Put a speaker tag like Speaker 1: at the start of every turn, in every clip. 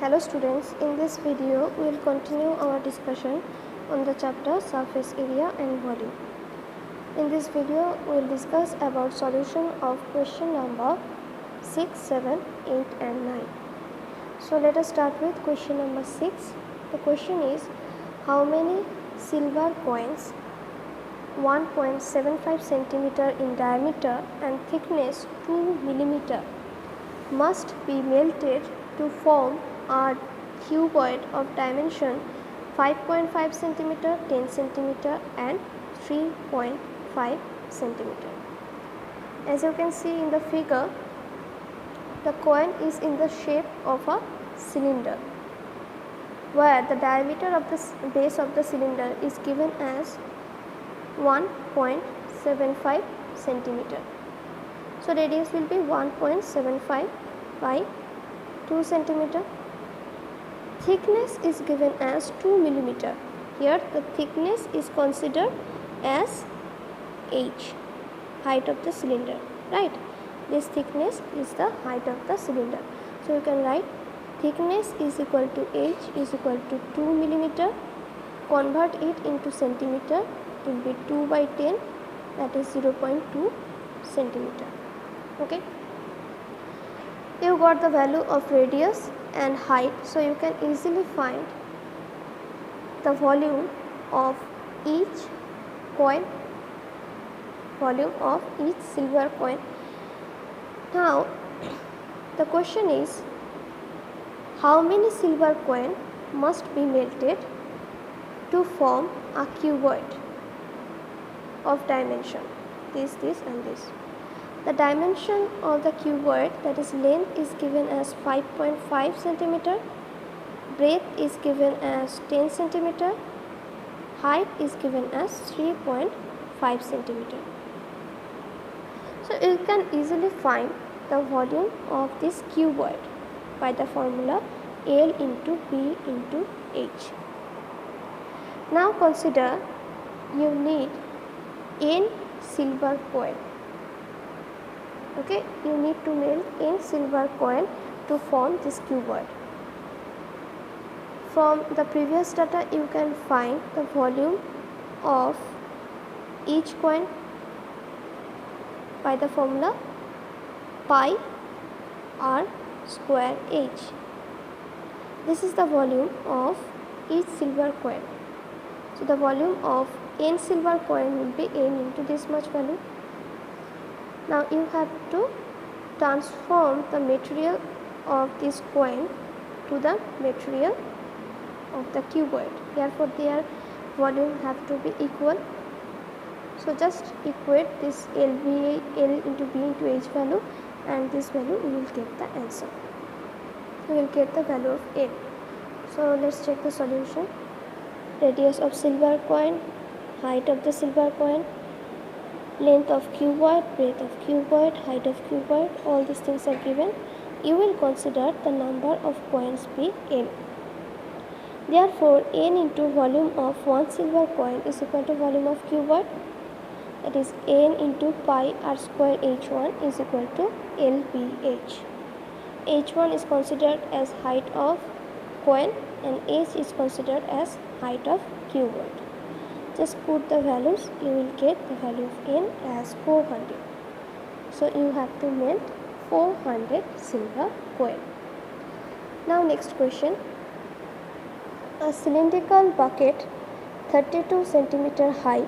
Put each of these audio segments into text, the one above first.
Speaker 1: Hello students, in this video we will continue our discussion on the chapter surface area and volume. In this video we will discuss about solution of question number 6, 7, 8 and 9. So let us start with question number 6. The question is, how many silver coins 1.75 centimeter in diameter and thickness 2 millimeter must be melted to form a cuboid of dimension 5.5 centimeter, 10 centimeter and 3.5 centimeter. As you can see in the figure, the coin is in the shape of a cylinder, where the diameter of the base of the cylinder is given as 1.75 centimeter. So radius will be 1.75 by 2 centimeter. Thickness is given as 2 millimeter. Here the thickness is considered as h, height of the cylinder, right? This thickness is the height of the cylinder. So you can write thickness is equal to h is equal to 2 millimeter. Convert it into centimeter, it will be 2 by 10, that is 0.2 centimeter. Okay, you got the value of radius and height, so you can easily find the volume of each coin, volume of each silver coin. Now the question is, how many silver coin must be melted to form a cuboid of dimension this and this. The dimension of the cuboid, that is length, is given as 5.5 centimeter, breadth is given as 10 centimeter, height is given as 3.5 centimeter. So you can easily find the volume of this cuboid by the formula L into B into H. Now consider you need n silver coin. Okay, you need to melt n silver coin to form this cuboid. From the previous data you can find the volume of each coin by the formula pi r square h. This is the volume of each silver coin. So the volume of n silver coin will be n into this much value. Now you have to transform the material of this coin to the material of the cuboid. Therefore their volume have to be equal. So just equate this L into B into H value, and this value you will get the answer. You will get the value of N. So let's check the solution. Radius of silver coin, height of the silver coin, length of cuboid, breadth of cuboid, height of cuboid, all these things are given. You will consider the number of coins be n. Therefore n into volume of one silver coin is equal to volume of cuboid, that is n into pi r square h1 is equal to lbh. h1 is considered as height of coin and h is considered as height of cuboid. Just put the values, you will get the value of n as 400. So you have to melt 400 silver coin. Now next question. A cylindrical bucket 32 centimeter high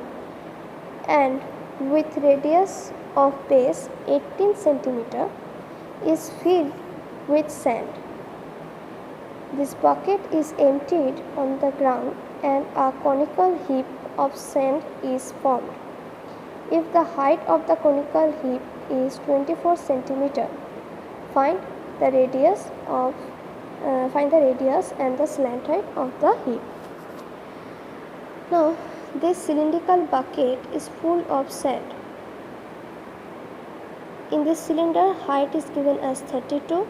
Speaker 1: and with radius of base 18 centimeter is filled with sand. This bucket is emptied on the ground and a conical heap of sand is formed. If the height of the conical heap is 24 centimeter, find the radius and the slant height of the heap. Now this cylindrical bucket is full of sand. In this cylinder, height is given as 32,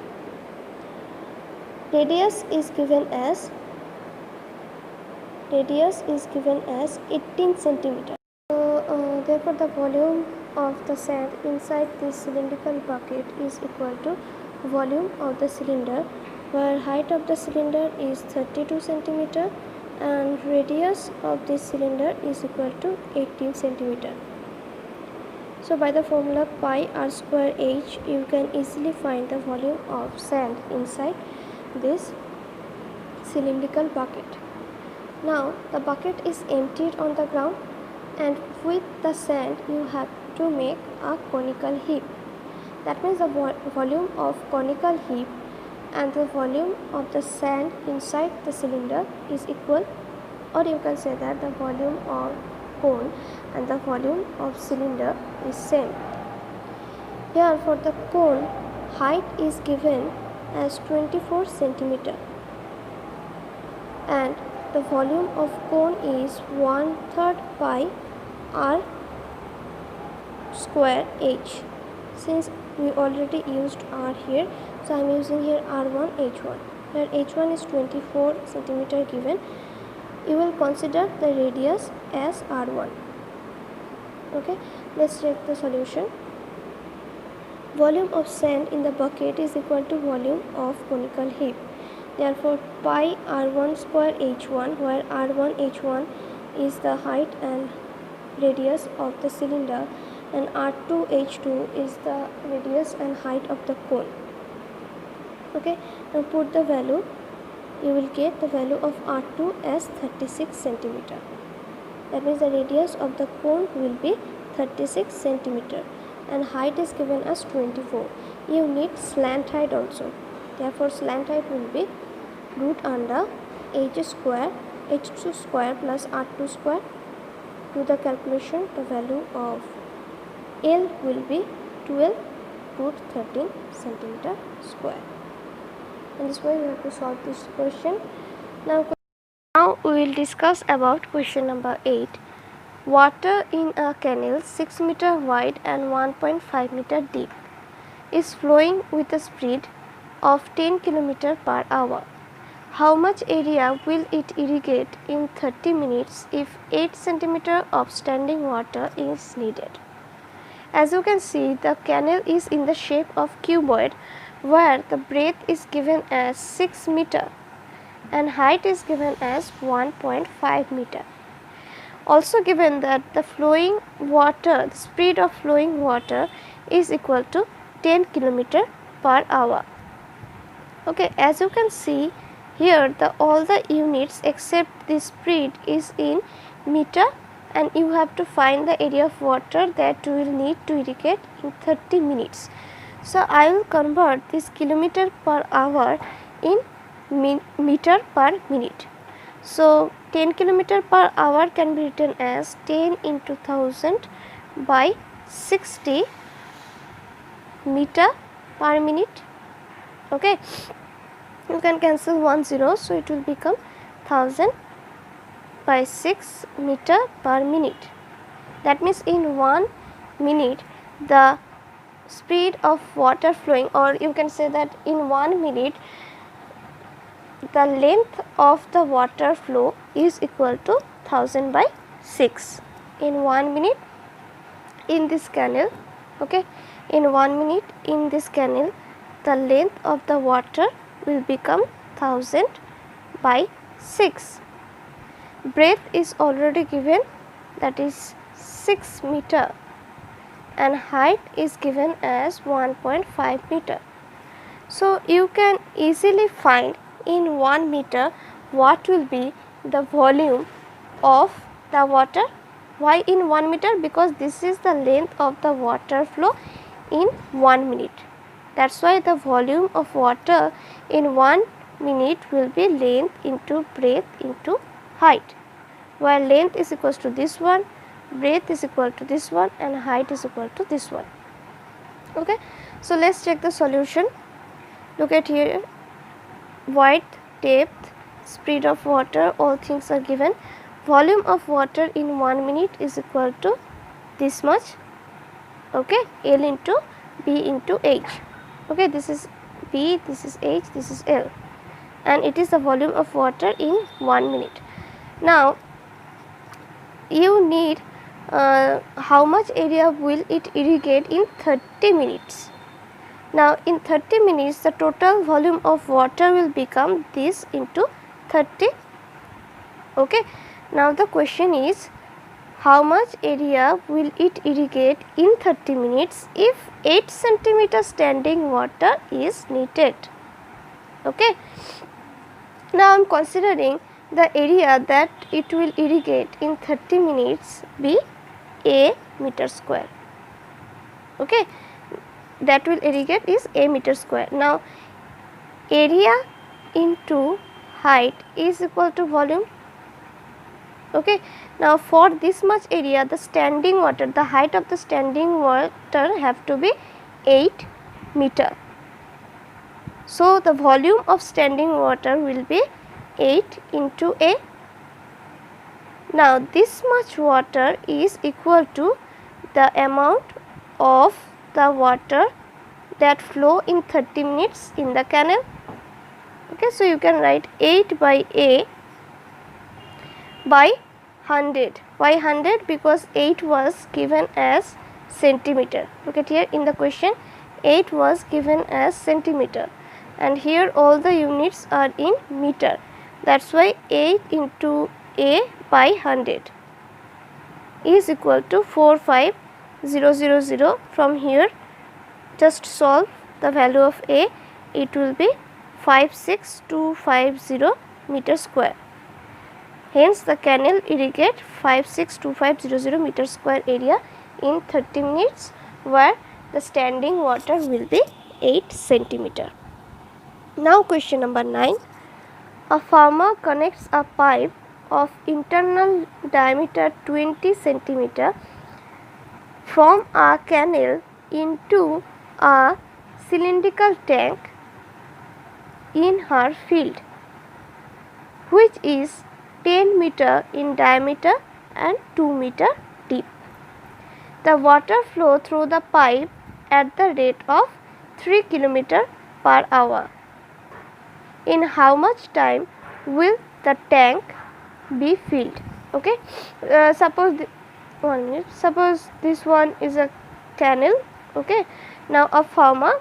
Speaker 1: radius is given as 18 centimeter. So therefore the volume of the sand inside this cylindrical bucket is equal to volume of the cylinder where height of the cylinder is 32 centimeter and radius of this cylinder is equal to 18 centimeter. So by the formula pi r square h, you can easily find the volume of sand inside this cylindrical bucket. Now the bucket is emptied on the ground, and with the sand you have to make a conical heap. That means the volume of conical heap and the volume of the sand inside the cylinder is equal, or you can say that the volume of cone and the volume of cylinder is same. Here for the cone, height is given as 24 centimeter and the volume of cone is 1/3 pi r square h. Since we already used r here, so I am using here r1 h1, where h1 is 24 centimeter given. You will consider the radius as r1. Okay, let's check the solution. Volume of sand in the bucket is equal to volume of conical heap. Therefore pi r1 square h1, where r1 h1 is the height and radius of the cylinder and r2 h2 is the radius and height of the cone. Okay, now put the value. You will get the value of r2 as 36 centimeter. That means the radius of the cone will be 36 centimeter and height is given as 24. You need slant height also. Therefore slant height will be root under h2 square plus r2 square. Do the calculation. The value of L will be 12 root 13 centimeter square. In this way we have to solve this question. Now we will discuss about question number 8. Water in a canal 6 meter wide and 1.5 meter deep is flowing with a speed of 10 km per hour. How much area will it irrigate in 30 minutes if 8 cm of standing water is needed? As you can see, the canal is in the shape of cuboid, where the breadth is given as 6 meter and height is given as 1.5 meter. Also given that the flowing water, the speed of flowing water is equal to 10 km per hour. Okay, as you can see here, all the units except the speed is in meter, and you have to find the area of water that you will need to irrigate in 30 minutes. So I will convert this kilometer per hour in meter per minute. So 10 km per hour can be written as 10 into 1000 by 60 meter per minute. Okay, you can cancel 1 0, so it will become 1000 by 6 meter per minute. That means in 1 minute the speed of water flowing, or you can say that in 1 minute the length of the water flow is equal to 1000 by 6 in 1 minute in this canal. Okay, in 1 minute in this canal the length of the water will become 1000 by 6. Breadth is already given, that is 6 meter, and height is given as 1.5 meter. So you can easily find in 1 meter what will be the volume of the water. Why in 1 meter? Because this is the length of the water flow in 1 minute. That's why the volume of water in 1 minute will be length into breadth into height, where length is equal to this one, breadth is equal to this one, and height is equal to this one. Okay, so let's check the solution. Look at here, width, depth, speed of water, all things are given. Volume of water in 1 minute is equal to this much. Okay, L into B into H. Okay, this is B, this is H, this is L, and it is the volume of water in 1 minute. Now you need how much area will it irrigate in 30 minutes. Now in 30 minutes the total volume of water will become this into 30. Okay. Now the question is, how much area will it irrigate in 30 minutes if 8 centimeter standing water is needed? Okay. Now I am considering the area that it will irrigate in 30 minutes be a meter square. Okay. That will irrigate is a meter square. Now area into height is equal to volume. Okay. Now for this much area the standing water, the height of the standing water have to be 8 meter. So the volume of standing water will be 8 into A. Now this much water is equal to the amount of the water that flow in 30 minutes in the canal. Okay, so you can write 8 by A by 100. Why 100? Because 8 was given as centimeter. Look at here in the question, 8 was given as centimeter, and here all the units are in meter. That's why 8 into A by 100 is equal to 45000. From here just solve the value of A, it will be 56250 meter square. Hence the canal irrigate 56250 meter square area in 30 minutes, where the standing water will be 8 centimeter. Now question number 9. A farmer connects a pipe of internal diameter 20 centimeter from a canal into a cylindrical tank in her field, which is 10 meter in diameter and 2 meter deep. The water flow through the pipe at the rate of 3 km per hour. In how much time will the tank be filled? Okay. Suppose this one is a canal. Okay. Now a farmer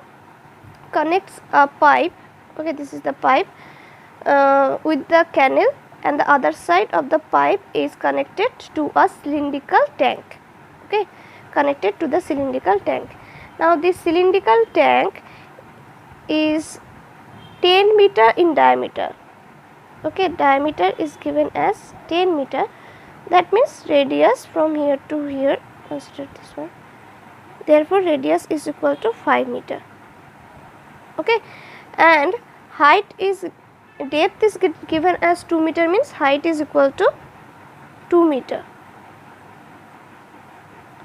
Speaker 1: connects a pipe. Okay, this is the pipe with the canal, and the other side of the pipe is connected to a cylindrical tank. Okay, connected to the cylindrical tank. Now this cylindrical tank is 10 meter in diameter. Okay, diameter is given as 10 meter. That means radius from here to here, consider this one. Therefore radius is equal to 5 meter. Okay, and height is, depth is given as 2 meter, means height is equal to 2 meter.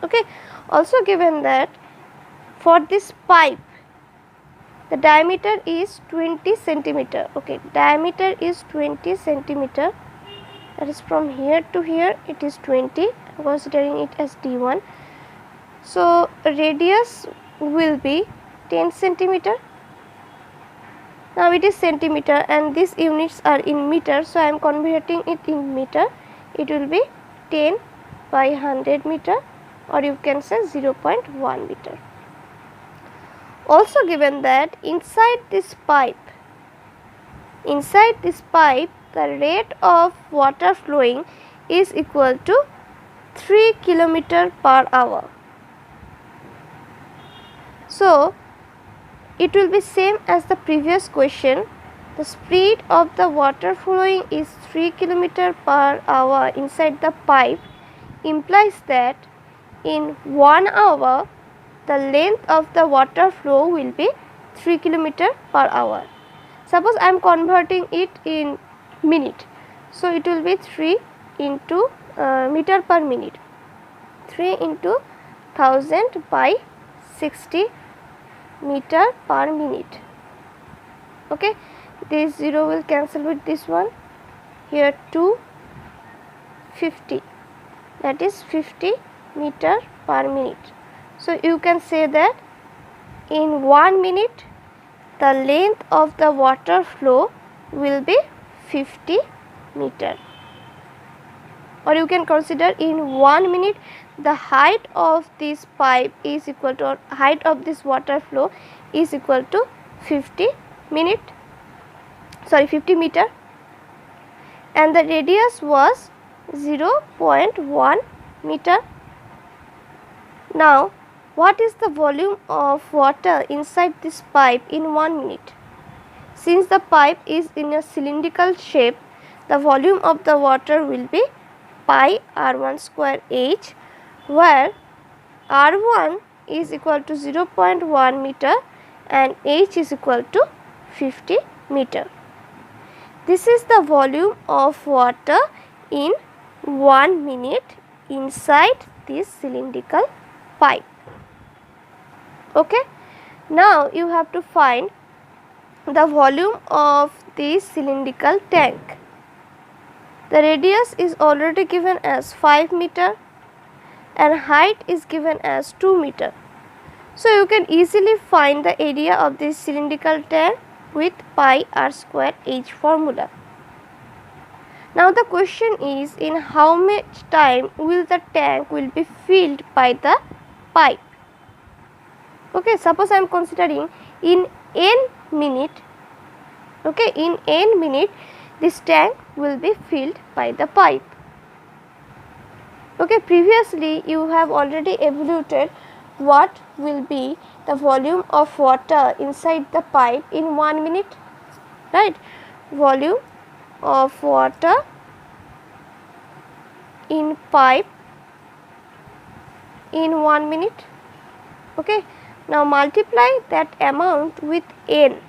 Speaker 1: Okay, also given that for this pipe the diameter is 20 centimeter. Okay, diameter is 20 centimeter, that is from here to here it is 20, considering it as D1. So radius will be 10 centimeter. Now it is centimeter and these units are in meter, so I am converting it in meter. It will be 10 by 100 meter, or you can say 0.1 meter. Also given that inside this pipe the rate of water flowing is equal to 3 km per hour. So it will be same as the previous question. The speed of the water flowing is 3 km per hour inside the pipe, implies that in 1 hour the length of the water flow will be 3 km per hour. Suppose I am converting it in minute, so it will be 3 into meter per minute, 3 into 1000 by 60 meter per minute. Okay, this 0 will cancel with this one. Here 250, that is 50 meter per minute. So you can say that in 1 minute the length of the water flow will be 50 meter, or you can consider in 1 minute the height of this pipe is equal to, or height of this water flow is equal to 50 meter, and the radius was 0.1 meter. Now, what is the volume of water inside this pipe in 1 minute? Since the pipe is in a cylindrical shape, the volume of the water will be pi r1 square h, where r1 is equal to 0.1 meter and h is equal to 50 meter. This is the volume of water in 1 minute inside this cylindrical pipe. Okay. Now you have to find the volume of this cylindrical tank. The radius is already given as 5 meter and height is given as 2 meter. So you can easily find the area of this cylindrical tank with pi r square h formula. Now the question is, in how much time will the tank will be filled by the pipe? Okay, suppose I am considering in n minute. Okay, in n minute this tank will be filled by the pipe. Okay, previously you have already evaluated what will be the volume of water inside the pipe in 1 minute, right? Volume of water in pipe in 1 minute. Okay, now multiply that amount with n,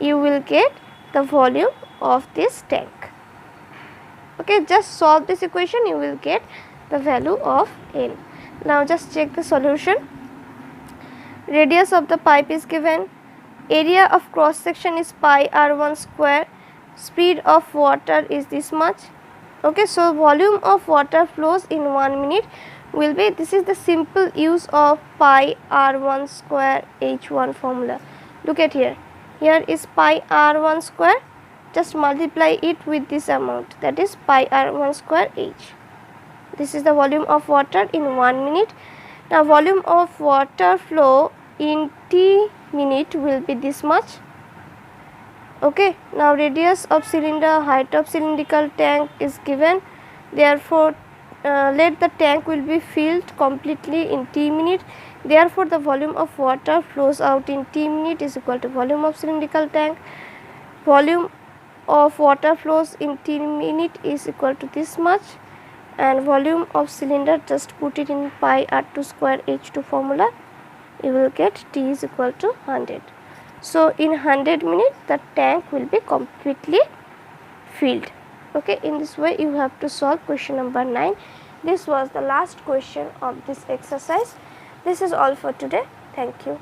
Speaker 1: you will get the volume of this tank. Okay, just solve this equation, you will get the value of n. Now just check the solution. Radius of the pipe is given, area of cross section is pi r1 square, speed of water is this much. Okay, so volume of water flows in 1 minute will be, this is the simple use of pi r1 square h1 formula. Look at here, here is pi r1 square, just multiply it with this amount, that is pi r1 square h. This is the volume of water in 1 minute. Now volume of water flow in t minute will be this much. Okay, now radius of cylinder, height of cylindrical tank is given, therefore let the tank will be filled completely in t minute. Therefore the volume of water flows out in t minute is equal to volume of cylindrical tank. Volume of water flows in t minute is equal to this much, and volume of cylinder, just put it in pi r2 square h2 formula, you will get t is equal to 100. So in 100 minutes the tank will be completely filled. Okay, in this way you have to solve question number 9. This was the last question of this exercise. This is all for today. Thank you.